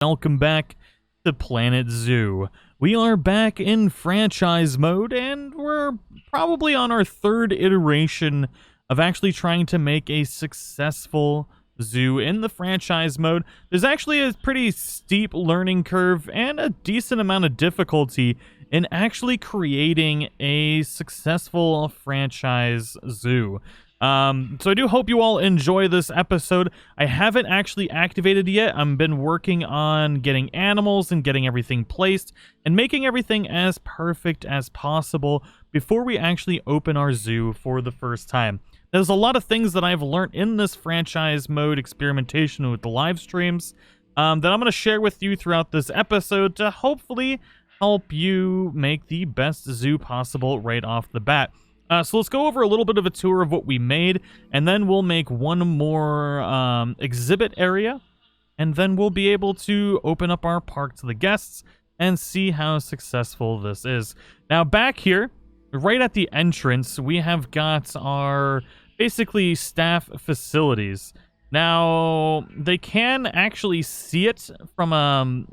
Welcome back to Planet Zoo. We are back in franchise mode, and we're probably on our third iteration of actually trying to make a successful zoo in the franchise mode. There's actually a pretty steep learning curve and a decent amount of difficulty in actually creating a successful franchise zoo. So I do hope you all enjoy this episode. I haven't actually activated yet. I've been working on getting animals and getting everything placed and making everything as perfect as possible before we actually open our zoo for the first time. There's a lot of things that I've learned in this franchise mode experimentation with the live streams that I'm going to share with you throughout this episode to hopefully help you make the best zoo possible right off the bat. So let's go over a little bit of a tour of what we made, and then we'll make one more exhibit area, and then we'll be able to open up our park to the guests and see how successful this is. Now, back here, right at the entrance, we have got our basically staff facilities. Now, they can actually see it from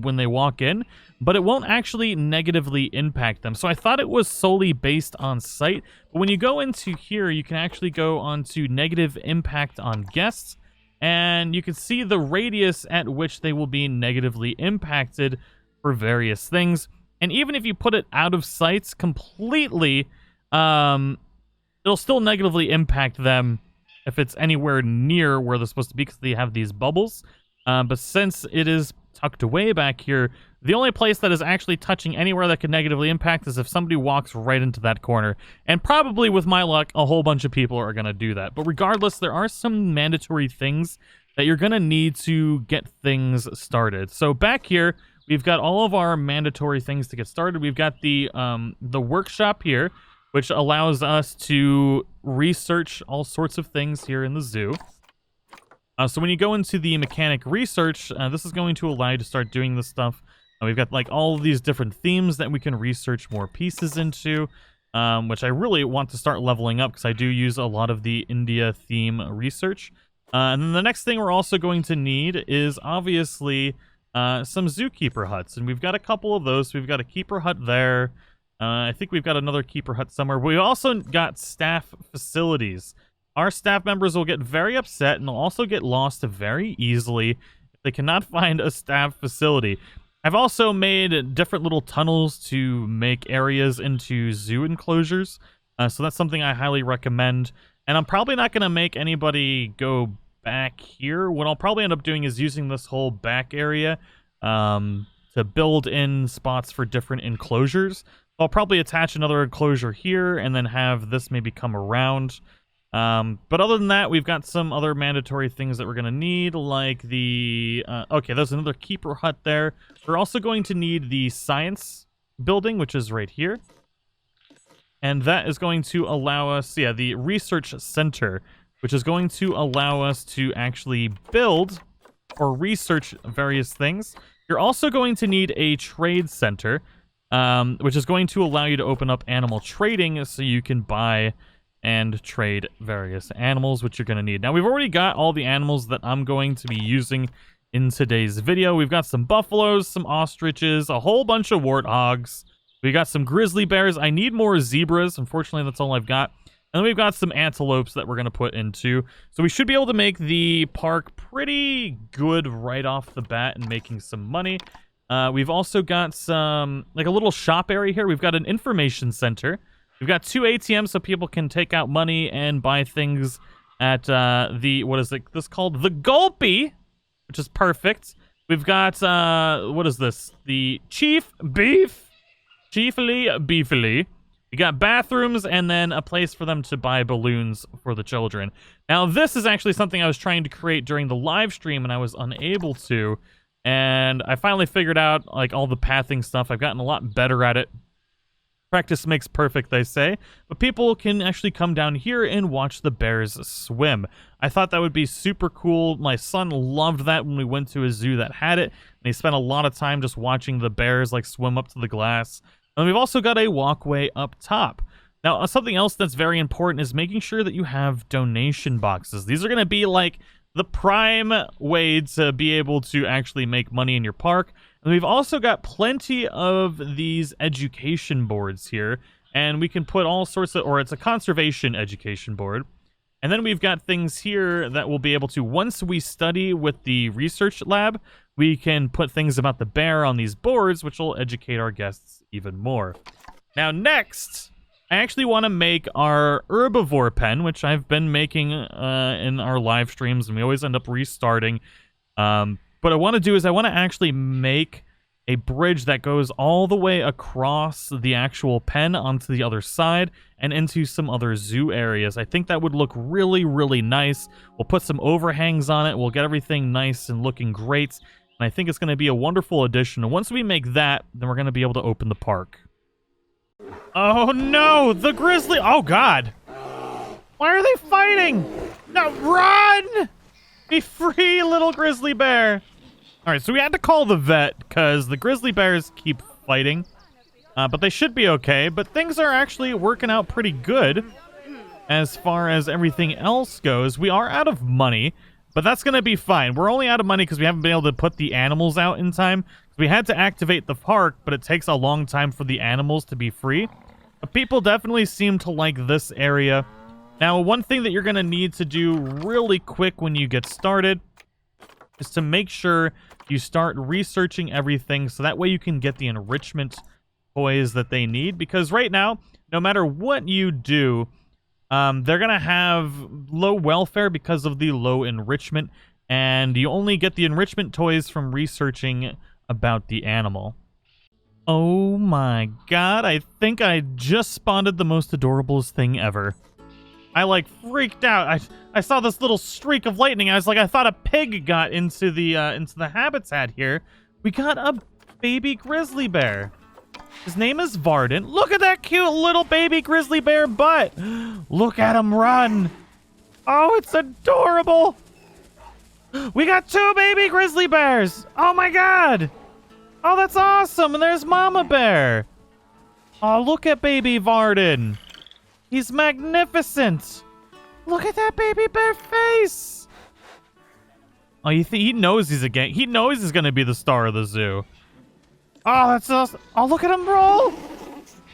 when they walk in, but it won't actually negatively impact them. So I thought it was solely based on sight, but when you go into here, you can actually go onto negative impact on guests, and you can see the radius at which they will be negatively impacted for various things. And even if you put it out of sight completely, it'll still negatively impact them if it's anywhere near where they're supposed to be, because they have these bubbles. But since it is tucked away back here, the only place that is actually touching anywhere that could negatively impact is if somebody walks right into that corner. And probably, with my luck, a whole bunch of people are going to do that. But regardless, there are some mandatory things that you're going to need to get things started. So back here, we've got all of our mandatory things to get started. We've got the workshop here, which allows us to research all sorts of things here in the zoo. So when you go into the mechanic research, this is going to allow you to start doing this stuff. We've got like all of these different themes that we can research more pieces into, which I really want to start leveling up because I do use a lot of the India theme research. And then the next thing we're also going to need is obviously some zookeeper huts. And we've got a couple of those. We've got a keeper hut there. I think we've got another keeper hut somewhere. We also got staff facilities. Our staff members will get very upset, and they'll also get lost very easily if they cannot find a staff facility. I've also made different little tunnels to make areas into zoo enclosures, so that's something I highly recommend. And I'm probably not going to make anybody go back here. What I'll probably end up doing is using this whole back area to build in spots for different enclosures. I'll probably attach another enclosure here and then have this maybe come around. But other than that, we've got some other mandatory things that we're going to need, like the... okay, there's another keeper hut there. We're also going to need the science building, which is right here. And that is going to allow us... yeah, the research center, which is going to allow us to actually build or research various things. You're also going to need a trade center, which is going to allow you to open up animal trading so you can buy and trade various animals, which you're going to need. Now, we've already got all the animals that I'm going to be using in today's video. We've got some buffaloes, some ostriches, a whole bunch of warthogs. We got some grizzly bears. I need more zebras. Unfortunately, that's all I've got. And then we've got some antelopes that we're going to put into. So we should be able to make the park pretty good right off the bat and making some money. We've also got some, like a little shop area here. We've got an information center. We've got 2 ATMs so people can take out money and buy things at the, what is this called? The Gulpy, which is perfect. We've got, what is this? The Chiefly Beefily. We got bathrooms and then a place for them to buy balloons for the children. Now, this is actually something I was trying to create during the live stream and I was unable to. And I finally figured out, like, all the pathing stuff. I've gotten a lot better at it. Practice makes perfect, they say. But people can actually come down here and watch the bears swim. I thought that would be super cool. My son loved that when we went to a zoo that had it. And he spent a lot of time just watching the bears, like, swim up to the glass. And we've also got a walkway up top. Now, something else that's very important is making sure that you have donation boxes. These are going to be, like, the prime way to be able to actually make money in your park. And we've also got plenty of these education boards here, and we can put all sorts of, or it's a conservation education board. And then we've got things here that we'll be able to, once we study with the research lab, we can put things about the bear on these boards, which will educate our guests even more. Now, next, I actually want to make our herbivore pen, which I've been making in our live streams, and we always end up restarting. What I want to do is I want to actually make a bridge that goes all the way across the actual pen onto the other side and into some other zoo areas. I think that would look really, really nice. We'll put some overhangs on it. We'll get everything nice and looking great. And I think it's going to be a wonderful addition. And once we make that, then we're going to be able to open the park. Oh no, the grizzly. Oh God. Why are they fighting? No, run! Be free, little grizzly bear. All right, so we had to call the vet because the grizzly bears keep fighting, but they should be okay. But things are actually working out pretty good as far as everything else goes. We are out of money, but that's going to be fine. We're only out of money because we haven't been able to put the animals out in time. We had to activate the park, but it takes a long time for the animals to be free. But people definitely seem to like this area. Now, one thing that you're going to need to do really quick when you get started is to make sure you start researching everything so that way you can get the enrichment toys that they need. Because right now, no matter what you do, they're going to have low welfare because of the low enrichment. And you only get the enrichment toys from researching about the animal. Oh my God, I think I just spotted the most adorablest thing ever. I like freaked out. I saw this little streak of lightning. I was like, I thought a pig got into the habitat here. We got a baby grizzly bear. His name is Varden. Look at that cute little baby grizzly bear butt. Look at him run. Oh, it's adorable. We got 2 baby grizzly bears. Oh my God. Oh, that's awesome. And there's Mama Bear. Oh, look at baby Varden. He's magnificent. Look at that baby bear face. Oh, he knows he knows he's gonna be the star of the zoo. Oh, that's awesome. Oh, look at him roll.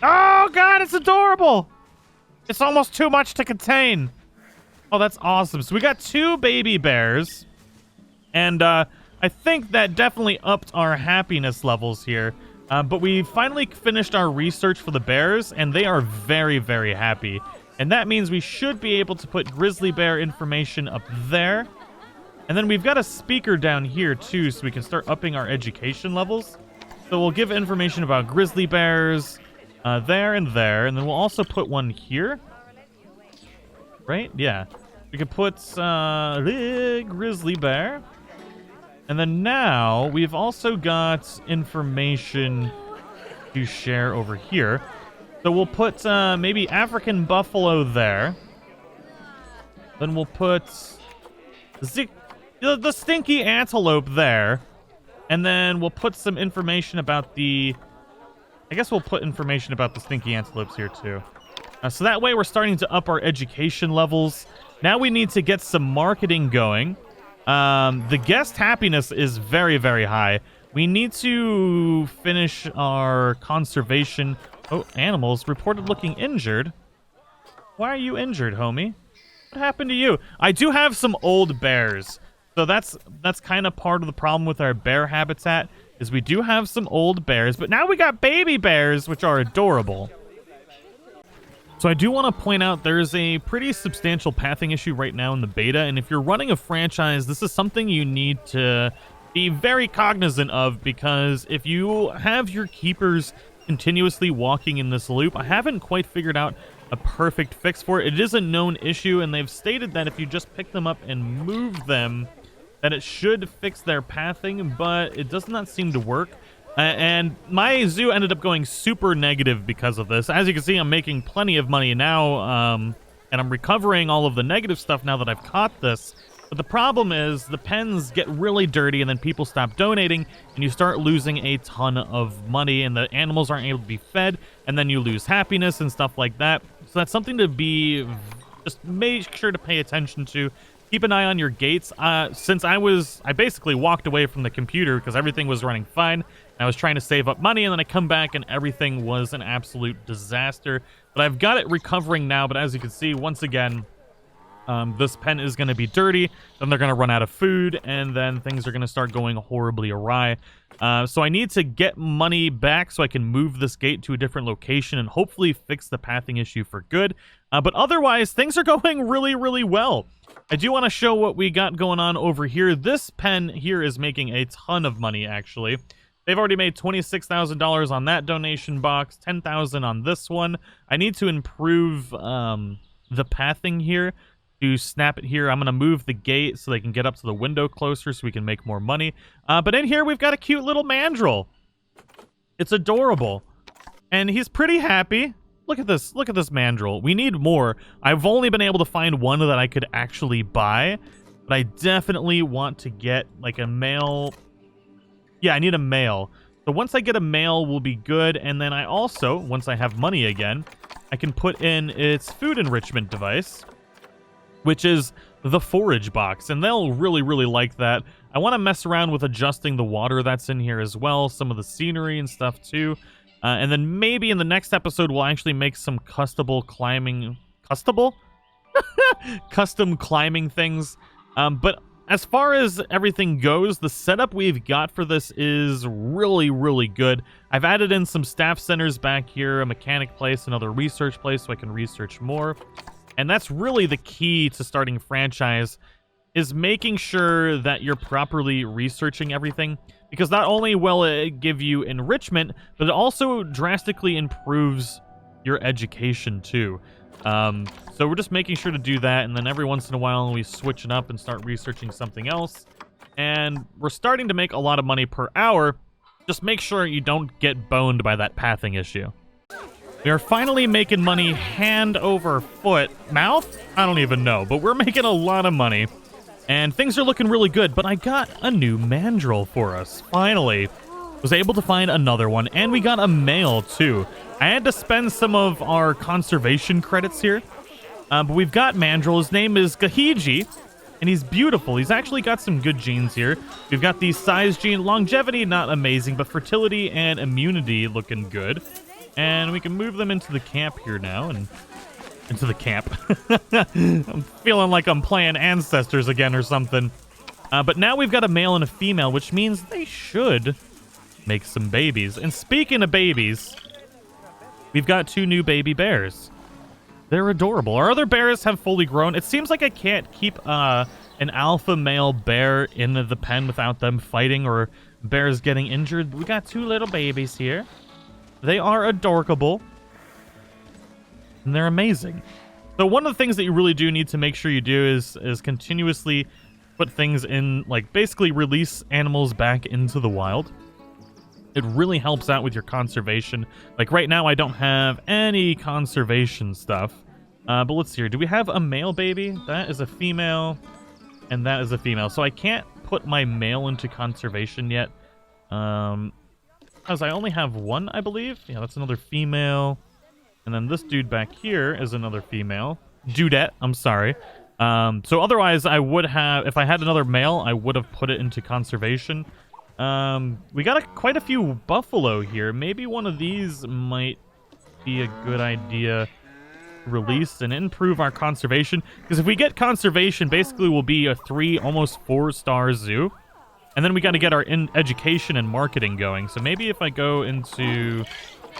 Oh God, it's adorable. It's almost too much to contain. Oh, that's awesome. So we got 2 baby bears, and I think that definitely upped our happiness levels here. But we finally finished our research for the bears, and they are very, very happy. And that means we should be able to put grizzly bear information up there. And then we've got a speaker down here, too, so we can start upping our education levels. So we'll give information about grizzly bears there and there. And then we'll also put one here. Right? Yeah. We could put grizzly bear. And then now, we've also got information to share over here. So we'll put maybe African buffalo there. Then we'll put the stinky antelope there. And then we'll put some information about the... I guess we'll put information about the stinky antelopes here too. So that way we're starting to up our education levels. Now we need to get some marketing going. The guest happiness is very, very high. We need to finish our conservation. Oh, animals reported looking injured. Why are you injured, homie? What happened to you? I do have some old bears. So that's kind of part of the problem with our bear habitat, is we do have some old bears, but now we got baby bears, which are adorable. So I do want to point out there's a pretty substantial pathing issue right now in the beta, and if you're running a franchise, this is something you need to be very cognizant of, because if you have your keepers continuously walking in this loop, I haven't quite figured out a perfect fix for it. It is a known issue, and they've stated that if you just pick them up and move them, that it should fix their pathing, but it does not seem to work. And my zoo ended up going super negative because of this. As you can see, I'm making plenty of money now, and I'm recovering all of the negative stuff now that I've caught this. But the problem is the pens get really dirty, and then people stop donating, and you start losing a ton of money, and the animals aren't able to be fed, and then you lose happiness and stuff like that. So that's something to be... just make sure to pay attention to. keep an eye on your gates. Since I basically walked away from the computer because everything was running fine. I was trying to save up money, and then I come back and everything was an absolute disaster. But I've got it recovering now, but as you can see, once again, this pen is going to be dirty, then they're going to run out of food, and then things are going to start going horribly awry. So I need to get money back so I can move this gate to a different location and hopefully fix the pathing issue for good. But otherwise, things are going really, really well. I do want to show what we got going on over here. This pen here is making a ton of money, actually. They've already made $26,000 on that donation box, $10,000 on this one. I need to improve the pathing here. To snap it here, I'm going to move the gate so they can get up to the window closer so we can make more money. But in here, we've got a cute little mandrill. It's adorable. And he's pretty happy. Look at this. Look at this mandrill. We need more. I've only been able to find one that I could actually buy. But I definitely want to get like a male. Yeah, I need a male. So once I get a male, we'll be good. And then I also, once I have money again, I can put in its food enrichment device, which is the forage box, and they'll really, really like that. I want to mess around with adjusting the water that's in here as well, some of the scenery and stuff too. And then maybe in the next episode, we'll actually make some custom climbing things. But as far as everything goes, the setup we've got for this is really, really good. I've added in some staff centers back here, a mechanic place, another research place so I can research more. And that's really the key to starting a franchise, is making sure that you're properly researching everything. Because not only will it give you enrichment, but it also drastically improves your education too. So we're just making sure to do that, and then every once in a while we switch it up and start researching something else. And we're starting to make a lot of money per hour. Just make sure you don't get boned by that pathing issue. We are finally making money hand over foot. Mouth? I don't even know, but we're making a lot of money. And things are looking really good, but I got a new mandrill for us, finally. Was able to find another one, and we got a male, too. I had to spend some of our conservation credits here, but we've got mandrill. His name is Gahiji, and he's beautiful. He's actually got some good genes here. We've got the size gene. Longevity, not amazing, but fertility and immunity looking good. And we can move them into the camp here now, and into the camp. I'm feeling like I'm playing Ancestors again or something. But now we've got a male and a female, which means they should make some babies. And speaking of babies, we've got 2 new baby bears. They're adorable. Our other bears have fully grown. It seems like I can't keep an alpha male bear in the pen without them fighting or bears getting injured. We got 2 little babies here. They are adorable, and they're amazing. So one of the things that you really do need to make sure you do is continuously put things in, like basically release animals back into the wild. It really helps out with your conservation. Like right now, I don't have any conservation stuff. But let's see here. Do we have a male baby? That is a female, and that is a female. So I can't put my male into conservation yet. Because I only have one, I believe. Yeah, that's another female. And then this dude back here is another female. Dudette, I'm sorry. So otherwise, I would have, if I had another male, I would have put it into conservation. We got quite a few buffalo here. Maybe one of these might be a good idea to release and improve our conservation. Because if we get conservation, basically we'll be a 3, almost 4-star zoo. And then we got to get our education and marketing going. So maybe if I go into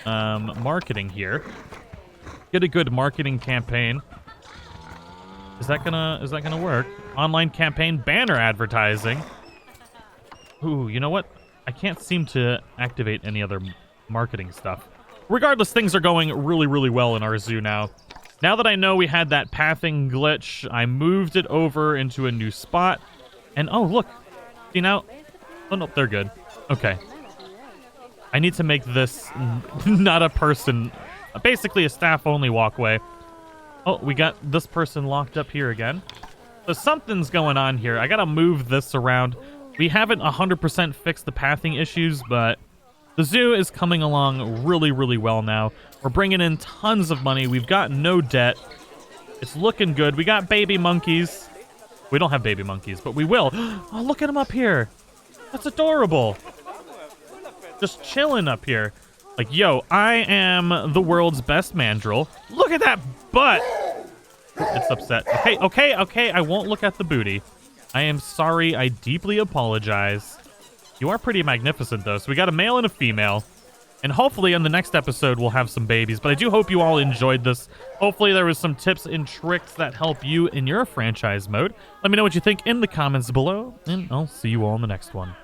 marketing here, get a good marketing campaign. Is that gonna work? Online campaign, banner advertising. Ooh, you know what? I can't seem to activate any other marketing stuff. Regardless, things are going really, really well in our zoo now. Now that I know we had that pathing glitch, I moved it over into a new spot. And oh, look. See now? Oh, no, they're good. Okay. I need to make this not a person, basically a staff-only walkway. Oh, we got this person locked up here again. So something's going on here. I gotta move this around. We haven't 100% fixed the pathing issues, but the zoo is coming along really, really well now. We're bringing in tons of money. We've got no debt. It's looking good. We got baby monkeys. We don't have baby monkeys, but we will. Oh, look at him up here. That's adorable. Just chilling up here. Like, yo, I am the world's best mandrill. Look at that butt. It's upset. Okay. I won't look at the booty. I am sorry. I deeply apologize. You are pretty magnificent, though. So we got a male and a female. And hopefully in the next episode, we'll have some babies. But I do hope you all enjoyed this. Hopefully there was some tips and tricks that help you in your franchise mode. Let me know what you think in the comments below. And I'll see you all in the next one.